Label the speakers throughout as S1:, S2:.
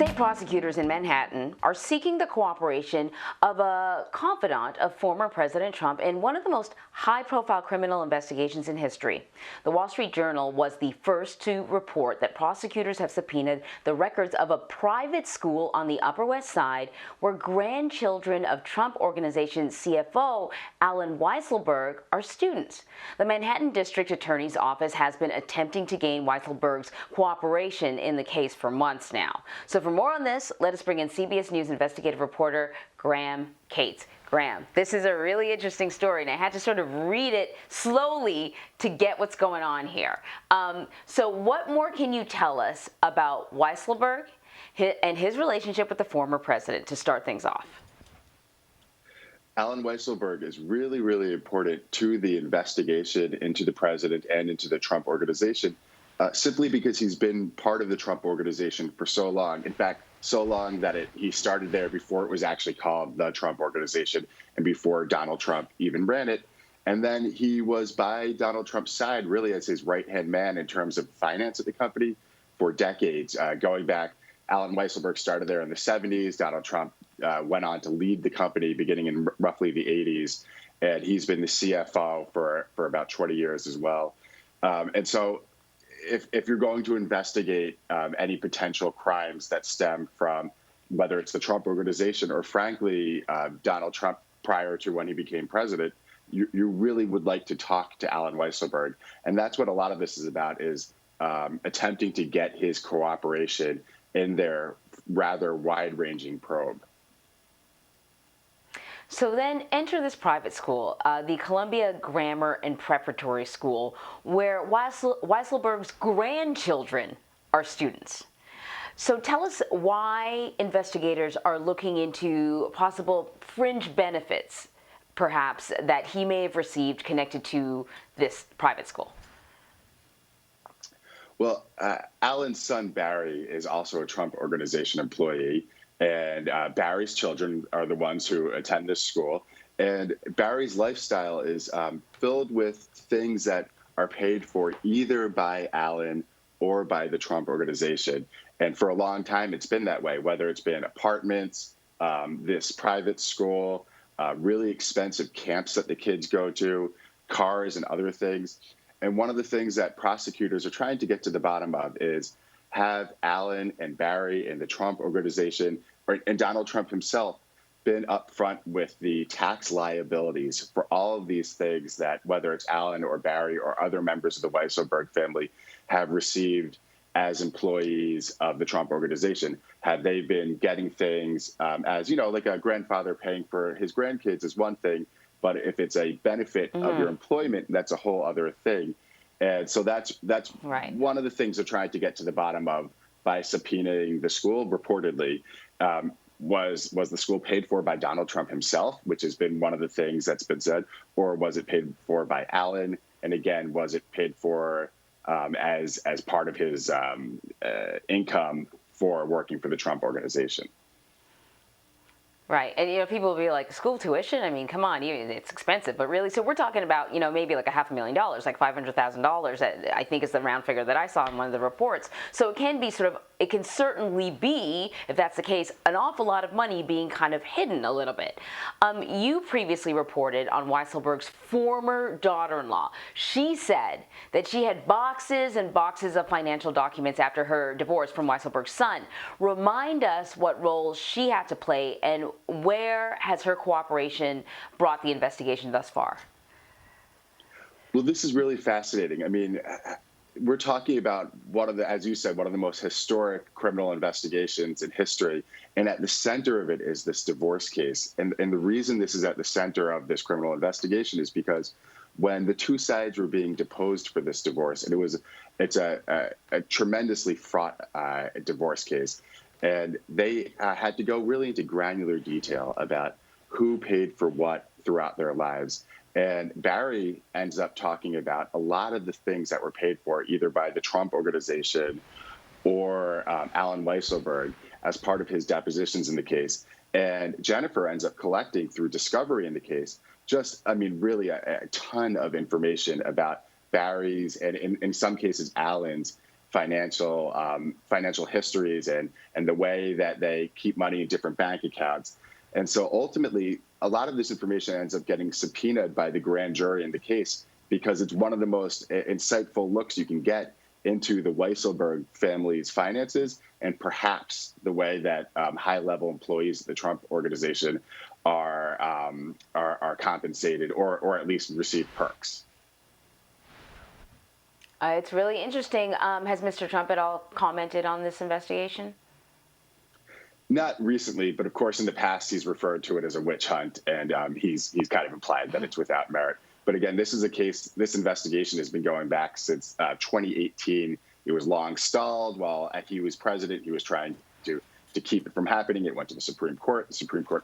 S1: State prosecutors in Manhattan are seeking the cooperation of a confidant of former President Trump in one of the most high-profile criminal investigations in history. The Wall Street Journal was the first to report that prosecutors have subpoenaed the records of a private school on the Upper West Side where grandchildren of Trump Organization CFO Allen Weisselberg are students. The Manhattan District Attorney's Office has been attempting to gain Weisselberg's cooperation in the case for months now. So for more on this, let us bring in CBS News investigative reporter Graham Cates. Graham, this is a really interesting story, and I had to sort of read it slowly to get what's going on here. So what more can you tell us about Weisselberg and his relationship with the former president to start things off?
S2: Allen Weisselberg is really, really important to the investigation into the president and into the Trump Organization. Simply because he's been part of the Trump Organization for so long. In fact, so long that he started there before it was actually called the Trump Organization and before Donald Trump even ran it. And then he was by Donald Trump's side really as his right-hand man in terms of finance at the company for decades. Going back, Allen Weisselberg started there in the 70s. Donald Trump went on to lead the company beginning in roughly the 80s. And he's been the CFO for about 20 years as well. And so if you're going to investigate any potential crimes that stem from whether it's the Trump Organization or, frankly, Donald Trump prior to when he became president, you really would like to talk to Allen Weisselberg. And that's what a lot of this is about, is attempting to get his cooperation in their rather wide-ranging probe.
S1: So then enter this private school, the Columbia Grammar and Preparatory School, where Weisselberg's grandchildren are students. So tell us why investigators are looking into possible fringe benefits, perhaps, that he may have received connected to this private school.
S2: Well, Allen's son, Barry, is also a Trump Organization employee. And Barry's children are the ones who attend this school. And Barry's lifestyle is filled with things that are paid for either by Allen or by the Trump Organization. And for a long time, it's been that way, whether it's been apartments, this private school, really expensive camps that the kids go to, cars and other things. And one of the things that prosecutors are trying to get to the bottom of is have Allen and Barry and the Trump Organization and Donald Trump himself been upfront with the tax liabilities for all of these things that whether it's Allen or Barry or other members of the Weisselberg family have received as employees of the Trump Organization. Have they been getting things as, like a grandfather paying for his grandkids is one thing, but if it's a benefit of your employment, that's a whole other thing. And so that's right. One of the things they're trying to get to the bottom of by subpoenaing the school, reportedly, was the school paid for by Donald Trump himself, which has been one of the things that's been said, or was it paid for by Allen? And again, was it paid for as part of his income for working for the Trump Organization?
S1: Right. And, people will be like, school tuition? I mean, come on, it's expensive. But really, so we're talking about, maybe like $500,000, like $500,000, I think is the round figure that I saw in one of the reports. So it can be it can certainly be, if that's the case, an awful lot of money being kind of hidden a little bit. You previously reported on Weisselberg's former daughter-in-law. She said that she had boxes and boxes of financial documents after her divorce from Weisselberg's son. Remind us what roles she had to play and where has her cooperation brought the investigation thus far?
S2: Well, this is really fascinating. I mean, we're talking about as you said, one of the most historic criminal investigations in history. And at the center of it is this divorce case. And the reason this is at the center of this criminal investigation is because when the two sides were being deposed for this divorce, and it's a tremendously fraught divorce case, and they had to go really into granular detail about who paid for what throughout their lives. And Barry ends up talking about a lot of the things that were paid for either by the Trump Organization or Allen Weisselberg as part of his depositions in the case. And Jennifer ends up collecting through discovery in the case really a ton of information about Barry's and in some cases Allen's financial histories and the way that they keep money in different bank accounts. And so ultimately, a lot of this information ends up getting subpoenaed by the grand jury in the case because it's one of the most insightful looks you can get into the Weisselberg family's finances and perhaps the way that high-level employees of the Trump organization are compensated or at least receive perks.
S1: It's really interesting. Has Mr. Trump at all commented on this investigation?
S2: Not recently, but of course in the past he's referred to it as a witch hunt, and he's kind of implied that it's without merit. But again, this is a case. This investigation has been going back since 2018. It was long stalled while he was president. He was trying to keep it from happening. It went to the Supreme Court. The Supreme Court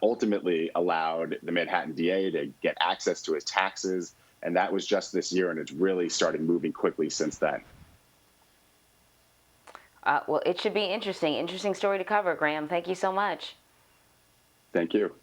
S2: ultimately allowed the Manhattan DA to get access to his taxes, and that was just this year. And it's really started moving quickly since then.
S1: Well, it should be interesting. Interesting story to cover, Graham. Thank you so much.
S2: Thank you.